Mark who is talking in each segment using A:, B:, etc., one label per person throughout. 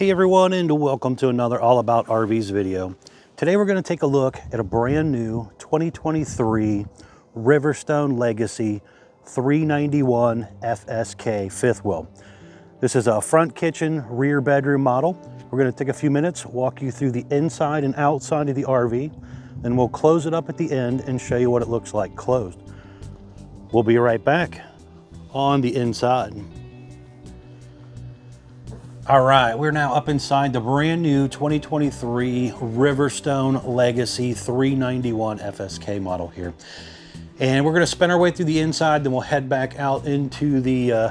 A: Hey everyone, and welcome to another All About RVs video. Today we're going to take a look at a brand new 2023 Riverstone Legacy 391 FSK fifth wheel. This is a front kitchen, rear bedroom model. We're going to take a few minutes, walk you through the inside and outside of the RV, then we'll close it up at the end and show you what it looks like closed. We'll be right back on the inside. All right, we're now up inside the brand new 2023 Riverstone Legacy 391 FSK model here. And we're gonna spin our way through the inside, then we'll head back out into the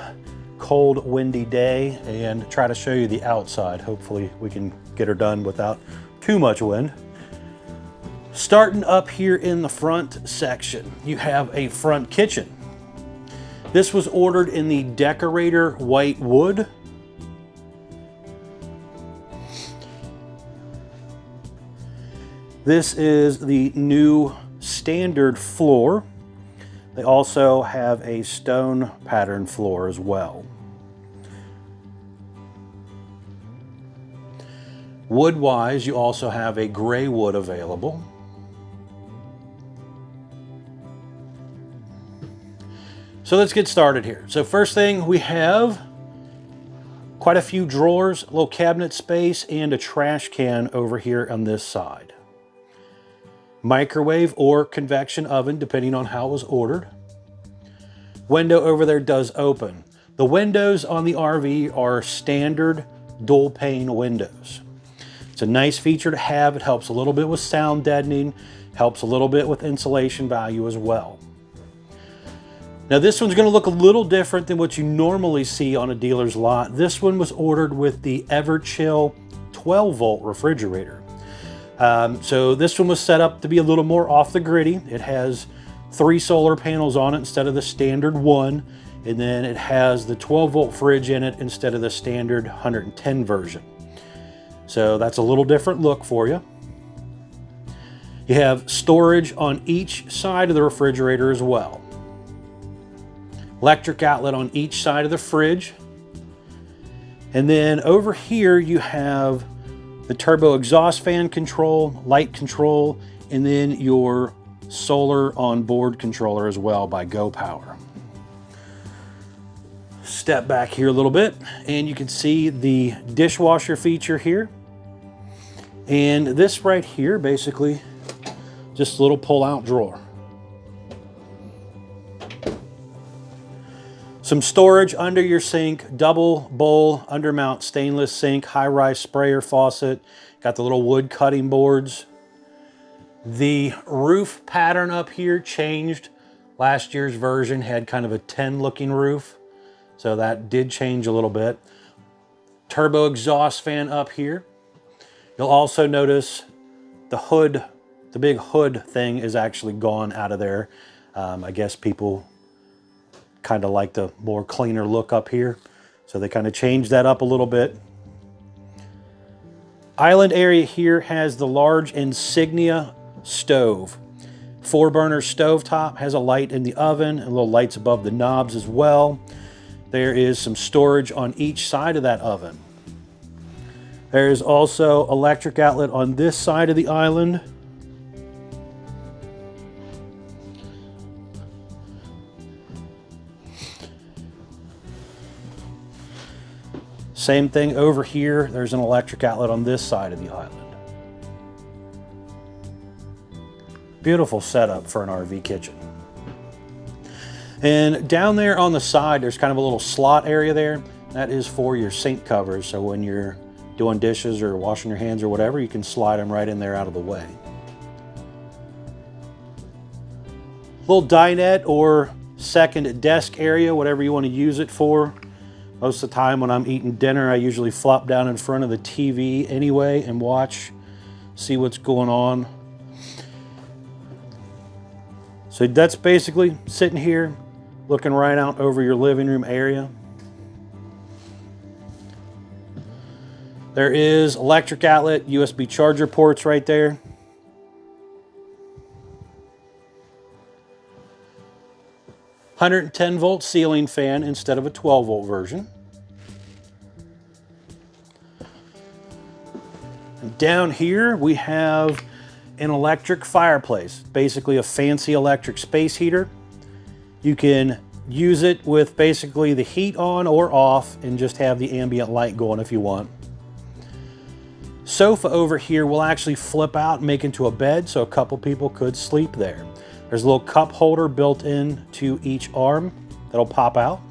A: cold, windy day and try to show you the outside. Hopefully we can get her done without too much wind. Starting up here in the front section, you have a front kitchen. This was ordered in the decorator white wood. This is the new standard floor. They also have a stone pattern floor as well. Wood-wise, you also have a gray wood available. So let's get started here. So first thing, we have quite a few drawers, a little cabinet space, and a trash can over here on this side. Microwave or convection oven, depending on how it was ordered. Window over there does open. The windows on the RV are standard dual pane windows. It's a nice feature to have. It helps a little bit with sound deadening, helps a little bit with insulation value as well. Now this one's going to look a little different than what you normally see on a dealer's lot. This one was ordered with the Everchill 12-volt refrigerator. So this one was set up to be a little more off the gritty. It has 3 solar panels on it instead of the standard 1, and then it has the 12-volt fridge in it instead of the standard 110 version. So that's a little different look for you. You have storage on each side of the refrigerator as well. Electric outlet on each side of the fridge. And then over here you have the turbo exhaust fan control, light control, and then your solar onboard controller as well by GoPower. Step back here a little bit and you can see the dishwasher feature here. And this right here, basically just a little pull-out drawer. Some storage under your sink, double bowl, undermount stainless sink, high-rise sprayer faucet. Got the little wood cutting boards. The roof pattern up here changed. Last year's version had kind of a 10 looking roof, so that did change a little bit. Turbo exhaust fan up here. You'll also notice the hood, the big hood thing is actually gone out of there. I guess people kind of like the more cleaner look up here. So they kind of changed that up a little bit. Island area here has the large Insignia stove. 4-burner stove top, has a light in the oven and little lights above the knobs as well. There is some storage on each side of that oven. There is also electric outlet on this side of the island. Same thing over here. There's an electric outlet on this side of the island. Beautiful setup for an RV kitchen. And down there on the side, there's kind of a little slot area there. That is for your sink covers. So when you're doing dishes or washing your hands or whatever, you can slide them right in there out of the way. Little dinette or second desk area, whatever you want to use it for. Most of the time when I'm eating dinner, I usually flop down in front of the TV anyway and watch, see what's going on. So that's basically sitting here, looking right out over your living room area. There is electric outlet, USB charger ports right there. 110 volt ceiling fan instead of a 12 volt version. Down here we have an electric fireplace, basically a fancy electric space heater. You can use it with basically the heat on or off and just have the ambient light going if you want. Sofa over here will actually flip out and make into a bed, so a couple people could sleep there. There's a little cup holder built in to each arm that'll pop out.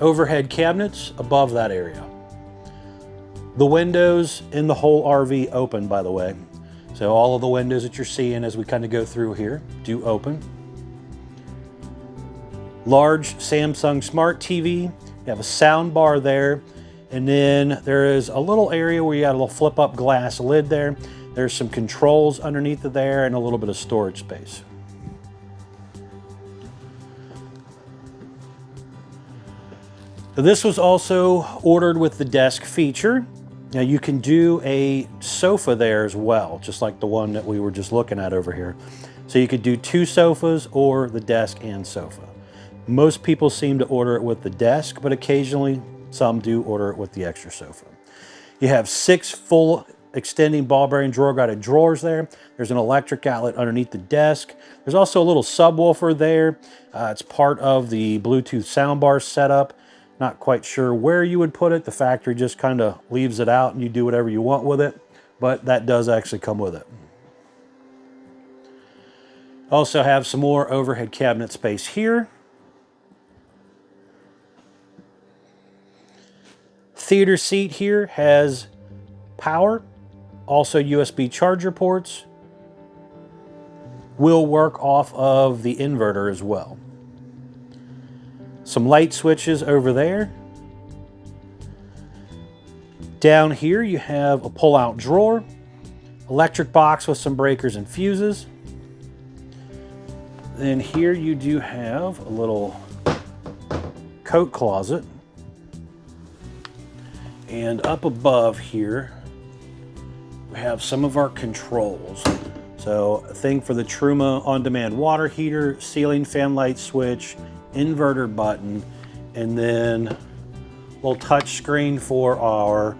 A: Overhead cabinets above that area. The windows in the whole RV open, by the way. So all of the windows that you're seeing as we kind of go through here do open. Large Samsung Smart TV. You have a sound bar there. And then there is a little area where you got a little flip up glass lid there. There's some controls underneath of there and a little bit of storage space. So this was also ordered with the desk feature. Now you can do a sofa there as well, just like the one that we were just looking at over here. So you could do 2 sofas or the desk and sofa. Most people seem to order it with the desk, but occasionally some do order it with the extra sofa. You have 6 full extending ball bearing drawer guided drawers there. There's an electric outlet underneath the desk. There's also a little subwoofer there. It's part of the Bluetooth soundbar setup. Not quite sure where you would put it. The factory just kind of leaves it out and you do whatever you want with it, but that does actually come with it. Also have some more overhead cabinet space here. Theater seat here has power, also USB charger ports. Will work off of the inverter as well. Some light switches over there. Down here you have a pull-out drawer, electric box with some breakers and fuses. Then here you do have a little coat closet. And up above here, we have some of our controls. So a thing for the Truma on-demand water heater, ceiling fan light switch, inverter button, and then a little touch screen for our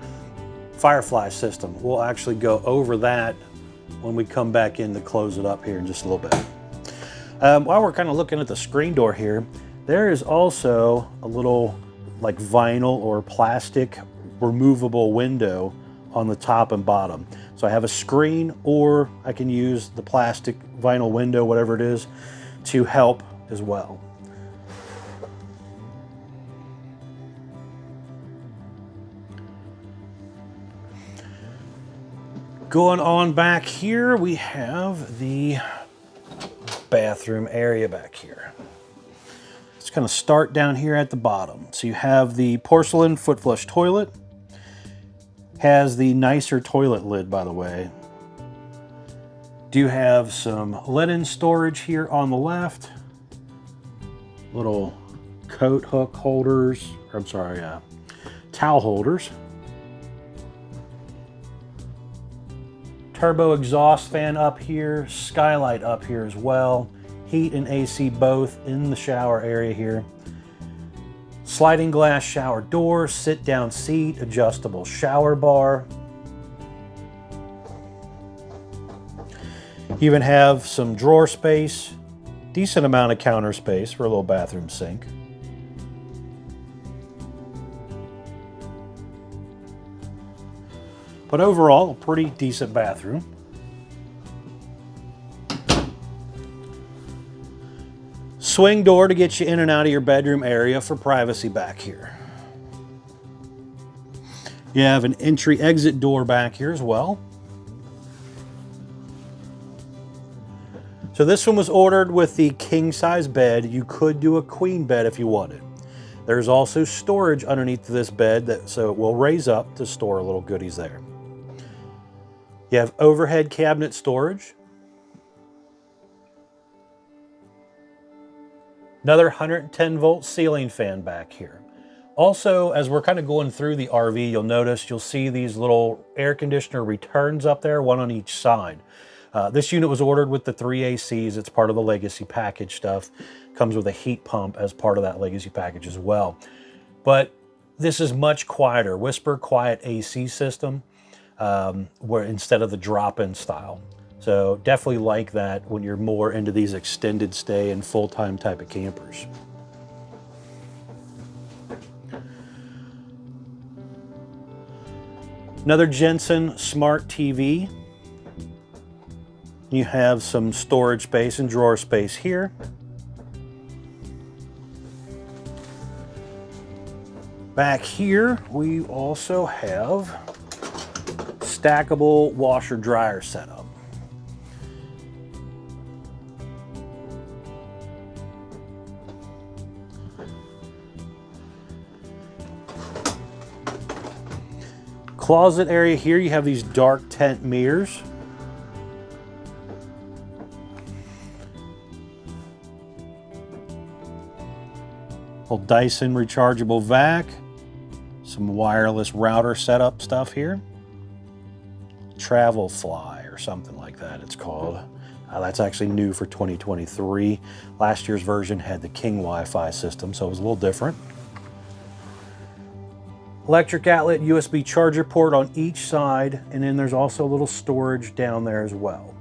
A: Firefly system. We'll actually go over that when we come back in to close it up here in just a little bit. While we're kind of looking at the screen door here, there is also a little like vinyl or plastic removable window on the top and bottom. So I have a screen, or I can use the plastic vinyl window, whatever it is, to help as well. Going on back here, we have the bathroom area back here. Let's kind of start down here at the bottom. So you have the porcelain foot flush toilet. Has the nicer toilet lid, by the way. Do have some linen storage here on the left. Little coat hook holders, or I'm sorry, towel holders. Turbo exhaust fan up here, skylight up here as well. Heat and AC both in the shower area here. Sliding glass shower door, sit down seat, adjustable shower bar. You even have some drawer space, decent amount of counter space for a little bathroom sink. But overall, a pretty decent bathroom. Swing door to get you in and out of your bedroom area for privacy back here. You have an entry-exit door back here as well. So this one was ordered with the king-size bed. You could do a queen bed if you wanted. There's also storage underneath this bed, so it will raise up to store a little goodies there. You have overhead cabinet storage. Another 110 volt ceiling fan back here. Also, as we're kind of going through the RV, you'll see these little air conditioner returns up there, one on each side. This unit was ordered with the 3 ACs. It's part of the Legacy package stuff. Comes with a heat pump as part of that Legacy package as well. But This is much quieter, whisper quiet AC system, where instead of the drop-in style. So definitely like that when you're more into these extended stay and full-time type of campers. Another Jensen smart TV. You have some storage space and drawer space here. Back here, we also have stackable washer dryer setup. Closet area here, you have these dark tent mirrors. Old Dyson rechargeable vac. Some wireless router setup stuff here. Travel Fly or something like that it's called. That's actually new for 2023. Last year's version had the King Wi-Fi system, so it was a little different. Electric outlet, USB charger port on each side, and then there's also a little storage down there as well.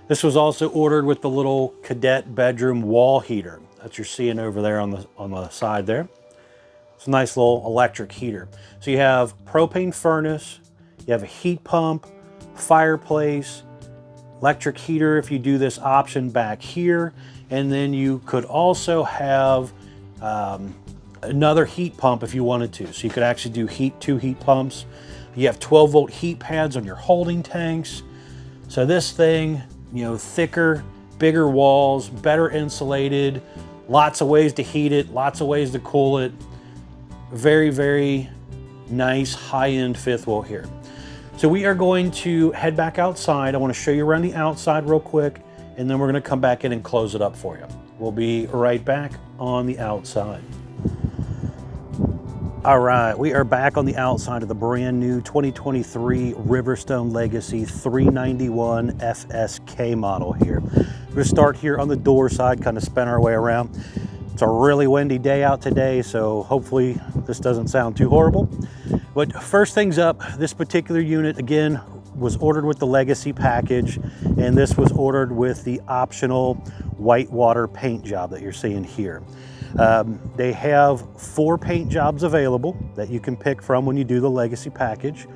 A: This was also ordered with the little cadet bedroom wall heater that you're seeing over there on the side there. It's a nice little electric heater. So you have propane furnace, you have a heat pump, fireplace, electric heater if you do this option back here, and then you could also have another heat pump if you wanted to. So you could actually do two heat pumps. You have 12-volt heat pads on your holding tanks. So this thing, you know, thicker, bigger walls, better insulated, lots of ways to heat it, lots of ways to cool it. Very, very nice high-end fifth wheel here. So we are going to head back outside. I want to show you around the outside real quick, and then we're going to come back in and close it up for you. We'll be right back on the outside. All right, we are back on the outside of the brand new 2023 Riverstone Legacy 391 FSK model here. We're going to start here on the door side, kind of spin our way around. It's a really windy day out today, so hopefully this doesn't sound too horrible. But first things up, this particular unit, again, was ordered with the Legacy package, and this was ordered with the optional whitewater paint job that you're seeing here. They have 4 paint jobs available that you can pick from when you do the Legacy package.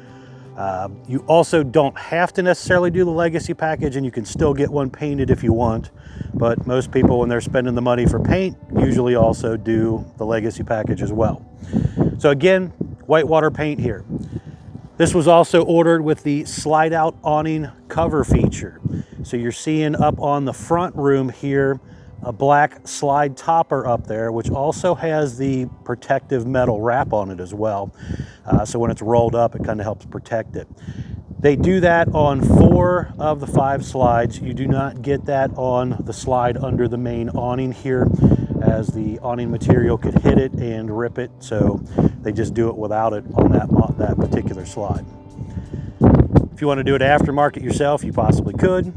A: You also don't have to necessarily do the Legacy package, and you can still get one painted if you want. But most people, when they're spending the money for paint, usually also do the Legacy package as well. So again, whitewater paint here. This was also ordered with the slide out awning cover feature. So you're seeing up on the front room here, a black slide topper up there, which also has the protective metal wrap on it as well. So when it's rolled up, it kind of helps protect it. They do that on 4 of the 5 slides. You do not get that on the slide under the main awning here, as the awning material could hit it and rip it. So they just do it without it on that particular slide. If you want to do it aftermarket yourself, you possibly could.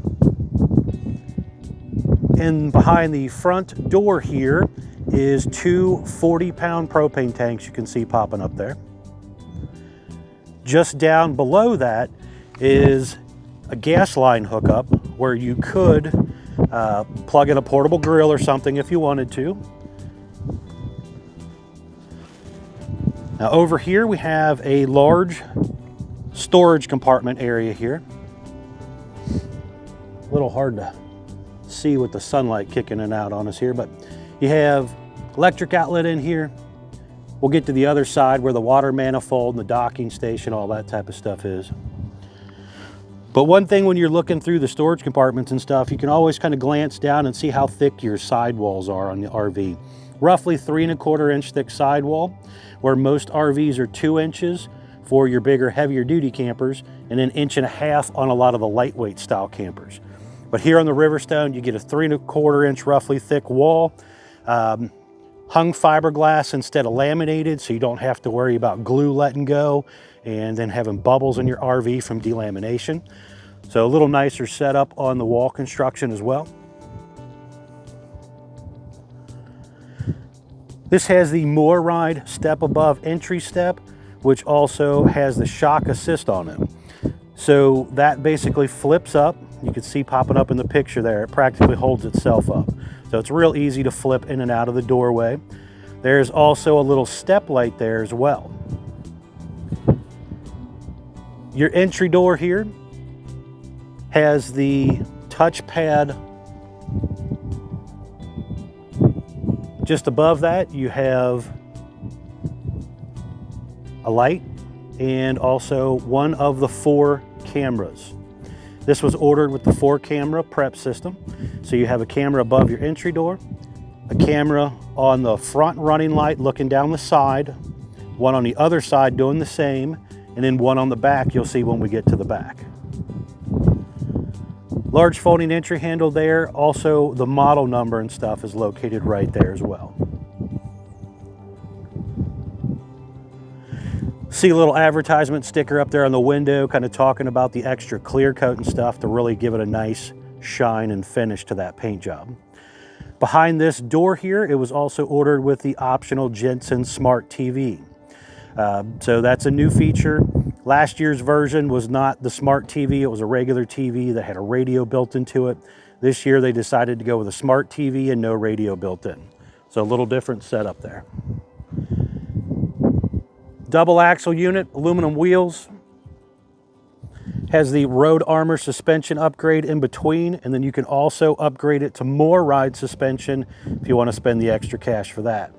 A: And behind the front door here is 2 40-pound propane tanks you can see popping up there. Just down below that is a gas line hookup where you could plug in a portable grill or something if you wanted to. Now over here we have a large storage compartment area here. A little hard to see with the sunlight kicking in and out on us here, but you have electric outlet in here. We'll get to the other side where the water manifold and the docking station, all that type of stuff is. But one thing when you're looking through the storage compartments and stuff, you can always kind of glance down and see how thick your sidewalls are on the RV. Roughly 3¼ inch thick sidewall, where most RVs are 2 inches for your bigger, heavier duty campers, and an 1.5 inches on a lot of the lightweight style campers. But here on the Riverstone, you get a 3¼ inch roughly thick wall, hung fiberglass instead of laminated, so you don't have to worry about glue letting go and then having bubbles in your RV from delamination. So a little nicer setup on the wall construction as well. This has the More Ride step above entry step, which also has the shock assist on it. So that basically flips up. You can see popping up in the picture there, it practically holds itself up. So it's real easy to flip in and out of the doorway. There's also a little step light there as well. Your entry door here has the touchpad. Just above that, you have a light and also one of the 4 cameras. This was ordered with the 4-camera prep system. So you have a camera above your entry door, a camera on the front running light looking down the side, one on the other side doing the same, and then one on the back you'll see when we get to the back. Large folding entry handle there. Also the model number and stuff is located right there as well. See a little advertisement sticker up there on the window, kind of talking about the extra clear coat and stuff to really give it a nice shine and finish to that paint job. Behind this door here, it was also ordered with the optional Jensen Smart TV. So that's a new feature. Last year's version was not the Smart TV, it was a regular TV that had a radio built into it. This year they decided to go with a Smart TV and no radio built in. So a little different setup there. Double axle unit, aluminum wheels. Has the Road Armor suspension upgrade in between, and then you can also upgrade it to More Ride suspension if you want to spend the extra cash for that.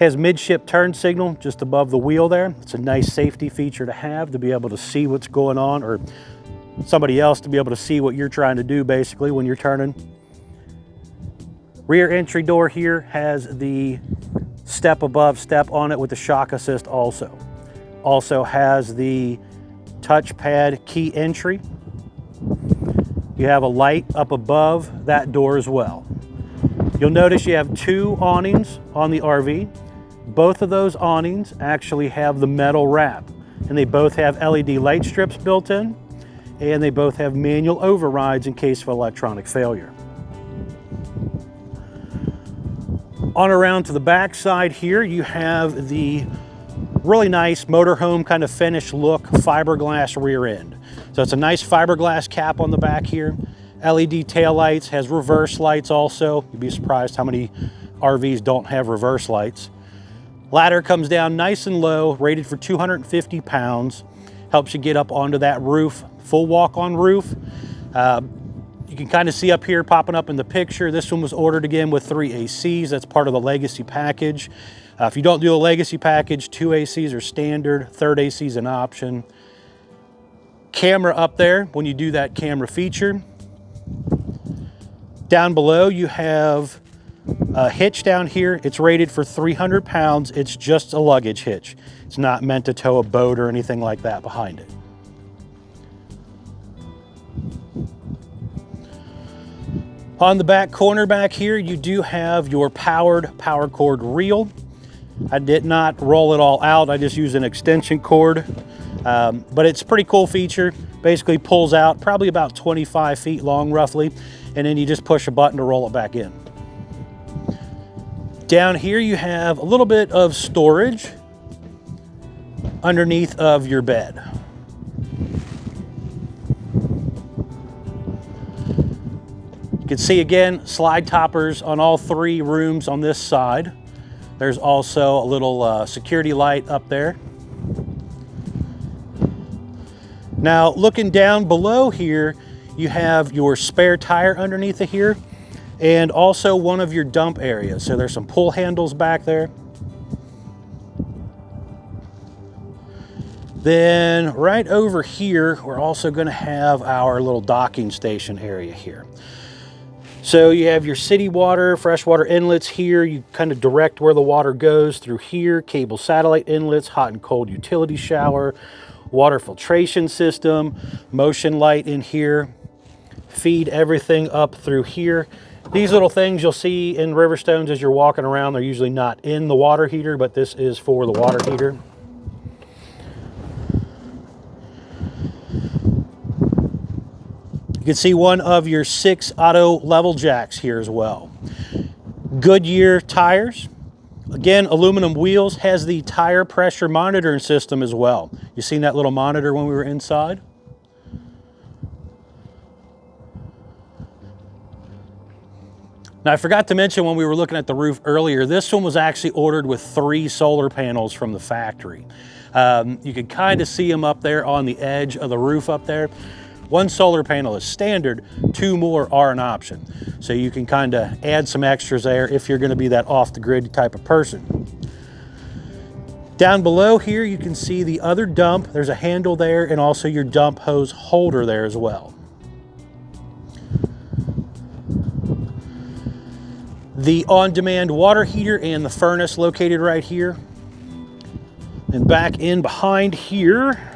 A: Has midship turn signal just above the wheel there. It's a nice safety feature to have, to be able to see what's going on, or somebody else to be able to see what you're trying to do basically when you're turning. Rear entry door here has the step above step on it with the shock assist also. Also has the touchpad key entry. You have a light up above that door as well. You'll notice you have 2 awnings on the RV. Both of those awnings actually have the metal wrap, and they both have LED light strips built in, and they both have manual overrides in case of electronic failure. On around to the back side here, you have the really nice motorhome kind of finished look fiberglass rear end. So it's a nice fiberglass cap on the back here. LED taillights, has reverse lights also. You'd be surprised how many RVs don't have reverse lights. Ladder comes down nice and low, rated for 250 pounds. Helps you get up onto that roof, full walk-on roof. You can kind of see up here popping up in the picture, this one was ordered again with 3 ACs. That's part of the Legacy package. If you don't do a Legacy package, 2 ACs are standard, 3rd AC is an option. Camera up there when you do that camera feature. Down below you have a hitch down here. It's rated for 300 pounds. It's just a luggage hitch. It's not meant to tow a boat or anything like that behind it. On the back corner back here, you do have your powered power cord reel. I did not roll it all out. I just used an extension cord, but it's a pretty cool feature. Basically pulls out probably about 25 feet long roughly, and then you just push a button to roll it back in. Down here you have a little bit of storage underneath of your bed. You can see again, slide toppers on all 3 rooms on this side. There's also a little security light up there. Now looking down below here, you have your spare tire underneath of here, and also one of your dump areas. So there's some pull handles back there. Then right over here, we're also going to have our little docking station area here. So you have your city water, freshwater inlets here. You kind of direct where the water goes through here. Cable satellite inlets, hot and cold utility shower, water filtration system, motion light in here. Feed everything up through here. These little things you'll see in Riverstones as you're walking around, they're usually not in the water heater, but this is for the water heater. You can see one of your 6 auto level jacks here as well. Goodyear tires. Again, aluminum wheels, has the tire pressure monitoring system as well. You seen that little monitor when we were inside? Now, I forgot to mention when we were looking at the roof earlier, this one was actually ordered with 3 solar panels from the factory. You can kind of see them up there on the edge of the roof up there. 1 solar panel is standard, 2 more are an option. So you can kind of add some extras there if you're going to be that off-the-grid type of person. Down below here, you can see the other dump. There's a handle there and also your dump hose holder there as well. The on-demand water heater and the furnace located right here. And back in behind here,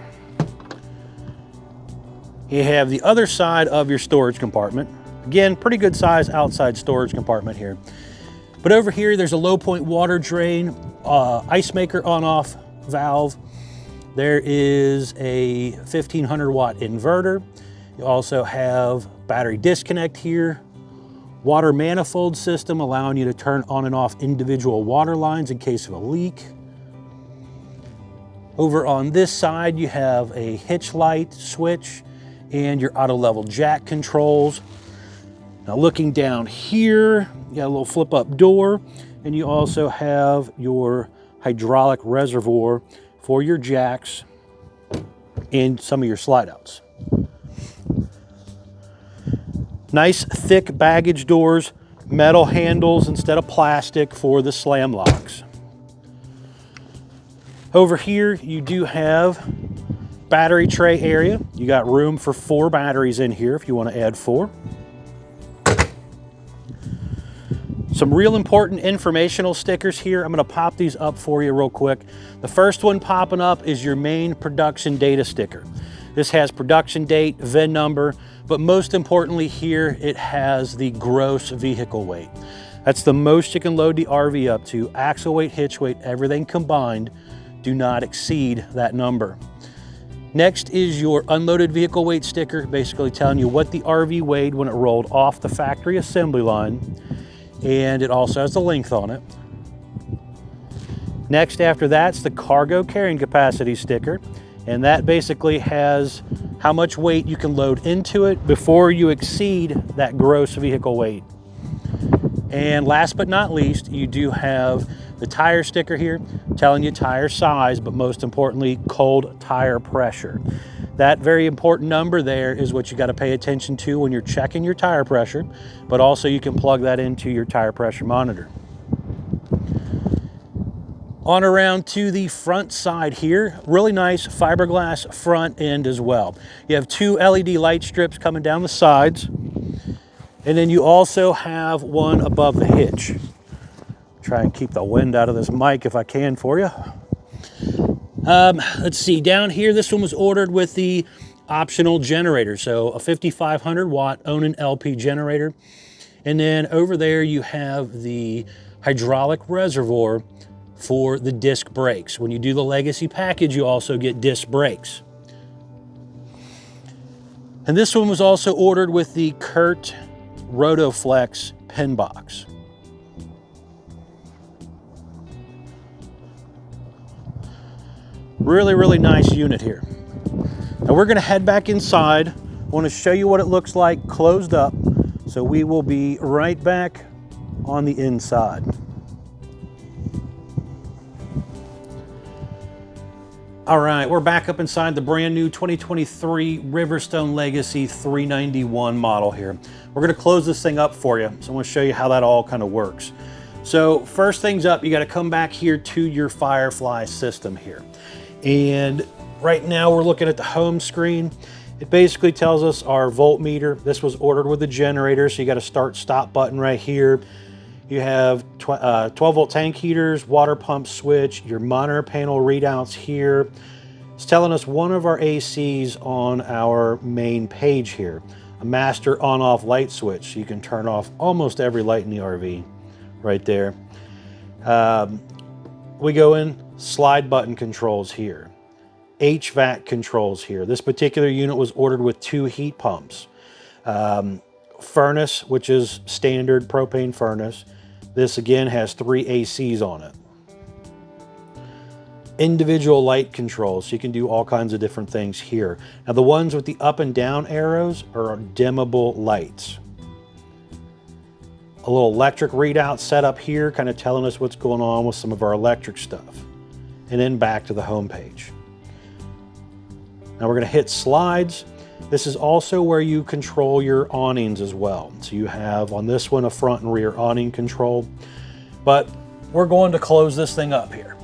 A: you have the other side of your storage compartment. Again, pretty good size outside storage compartment here. But over here, there's a low point water drain, ice maker on-off valve. There is a 1500 watt inverter. You also have battery disconnect here. Water manifold system allowing you to turn on and off individual water lines in case of a leak. Over on this side, you have a hitch light switch and your auto level jack controls. Now looking down here, you got a little flip up door, and you also have your hydraulic reservoir for your jacks and some of your slide outs. Nice thick baggage doors, metal handles instead of plastic for the slam locks. Over here, you do have battery tray area. You got room for 4 batteries in here if you want to add 4. Some real important informational stickers here. I'm going to pop these up for you real quick. The first one popping up is your main production data sticker. This has production date, VIN number, but most importantly here, it has the gross vehicle weight. That's the most you can load the RV up to. Axle weight, hitch weight, everything combined, do not exceed that number. Next is your unloaded vehicle weight sticker, basically telling you what the RV weighed when it rolled off the factory assembly line, and it also has the length on it. Next after that's the cargo carrying capacity sticker, and that basically has how much weight you can load into it before you exceed that gross vehicle weight. And last but not least, you do have the tire sticker here telling you tire size, but most importantly, cold tire pressure. That very important number there is what you got to pay attention to when you're checking your tire pressure, but also you can plug that into your tire pressure monitor. On around to the front side here, really nice fiberglass front end as well. You have 2 LED light strips coming down the sides, and then you also have one above the hitch. Try and keep the wind out of this mic if I can for you. Let's see, down here, this one was ordered with the optional generator. So a 5500 watt Awning LP generator. And then over there you have the hydraulic reservoir for the disc brakes. When you do the Legacy package, you also get disc brakes. And this one was also ordered with the Kurt Rotoflex pin box. Really, really nice unit here. Now we're gonna head back inside. I wanna show you what it looks like closed up. So we will be right back on the inside. All right, we're back up inside the brand new 2023 Riverstone Legacy 391 model here. We're gonna close this thing up for you. So I wanna show you how that all kind of works. So first things up, you gotta come back here to your Firefly system here. And right now we're looking at the home screen. It basically tells us our voltmeter. This was ordered with the generator, so you got a start stop button right here. You have 12 volt tank heaters, water pump switch, your monitor panel readouts here. It's telling us one of our ACs on our main page here. A master on off light switch, so you can turn off almost every light in the RV right there. We go in slide button controls here. HVAC controls here. This particular unit was ordered with 2 heat pumps. Furnace, which is standard propane furnace. This again has 3 ACs on it. Individual light controls, so you can do all kinds of different things here. Now the ones with the up and down arrows are dimmable lights. A little electric readout set up here, kind of telling us what's going on with some of our electric stuff. And then back to the home page. Now we're going to hit slides. This is also where you control your awnings as well. So you have on this one a front and rear awning control. But we're going to close this thing up here.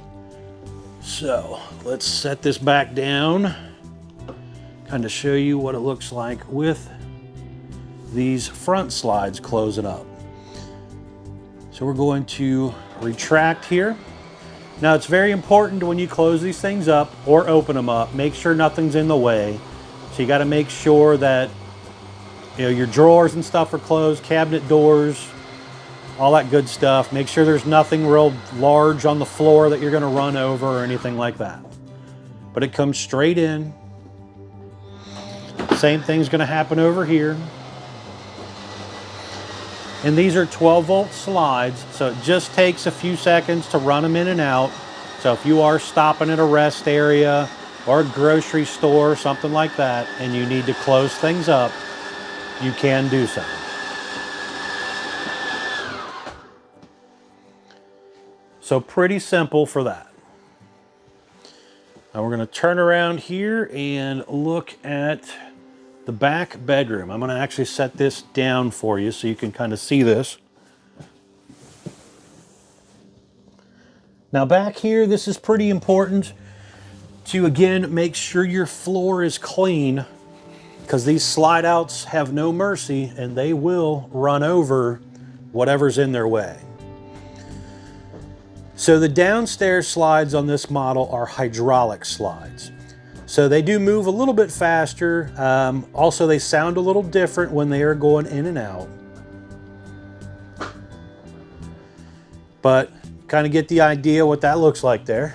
A: So let's set this back down, kind of show you what it looks like with these front slides closing up. So we're going to retract here. Now it's very important when you close these things up or open them up, make sure nothing's in the way. So you got to make sure that your drawers and stuff are closed, cabinet doors, all that good stuff. Make sure there's nothing real large on the floor that you're going to run over or anything like that. But it comes straight in. Same thing's going to happen over here. And these are 12-volt slides, so it just takes a few seconds to run them in and out. So if you are stopping at a rest area or a grocery store, something like that, and you need to close things up, you can do so. So pretty simple for that. Now we're going to turn around here and look at the back bedroom. I'm going to actually set this down for you so you can kind of see this. Now back here, this is pretty important to, again, make sure your floor is clean, because these slide outs have no mercy and they will run over whatever's in their way. So the downstairs slides on this model are hydraulic slides. So they do move a little bit faster. Also, they sound a little different when they are going in and out. But kind of get the idea what that looks like there.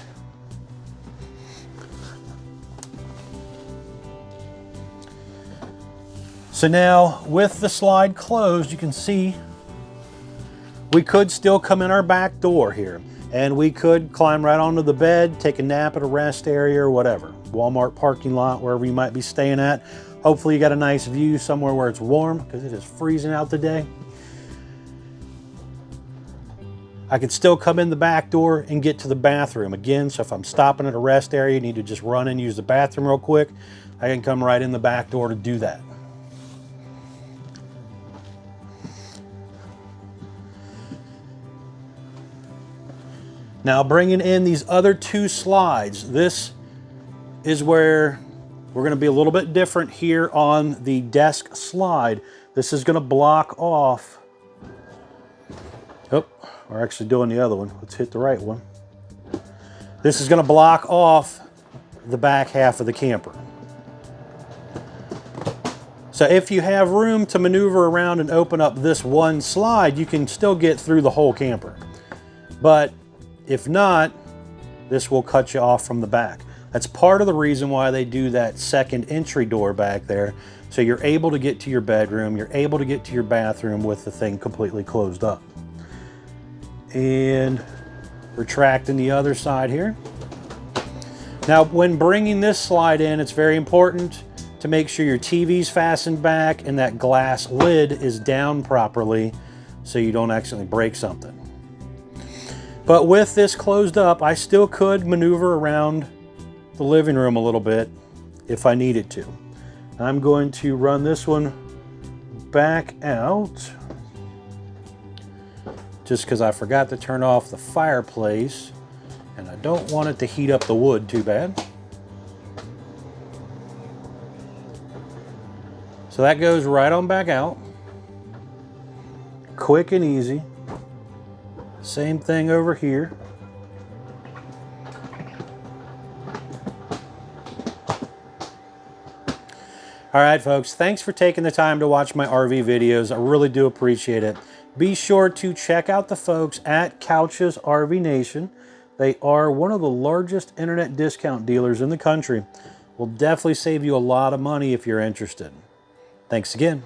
A: So now with the slide closed, you can see we could still come in our back door here. And we could climb right onto the bed, take a nap at a rest area or whatever. Walmart parking lot, wherever you might be staying at. Hopefully you got a nice view somewhere where it's warm, because it is freezing out today. I could still come in the back door and get to the bathroom again. So if I'm stopping at a rest area, need to just run and use the bathroom real quick, I can come right in the back door to do that. Now bringing in these other 2 slides, this is where we're going to be a little bit different here on the desk slide. This is going to block off. Oh, we're actually doing the other one. Let's hit the right one. This is going to block off the back half of the camper. So if you have room to maneuver around and open up this one slide, you can still get through the whole camper. But if not, this will cut you off from the back. That's part of the reason why they do that second entry door back there. So you're able to get to your bedroom, you're able to get to your bathroom with the thing completely closed up. And retracting the other side here. Now, when bringing this slide in, it's very important to make sure your TV's fastened back and that glass lid is down properly so you don't accidentally break something. But with this closed up, I still could maneuver around the living room a little bit if I needed to. I'm going to run this one back out just because I forgot to turn off the fireplace and I don't want it to heat up the wood too bad. So that goes right on back out. Quick and easy. Same thing over here. All right, folks, thanks for taking the time to watch my RV videos. I really do appreciate it. Be sure to check out the folks at Couch's RV Nation. They are one of the largest internet discount dealers in the country. Will definitely save you a lot of money if you're interested. Thanks again.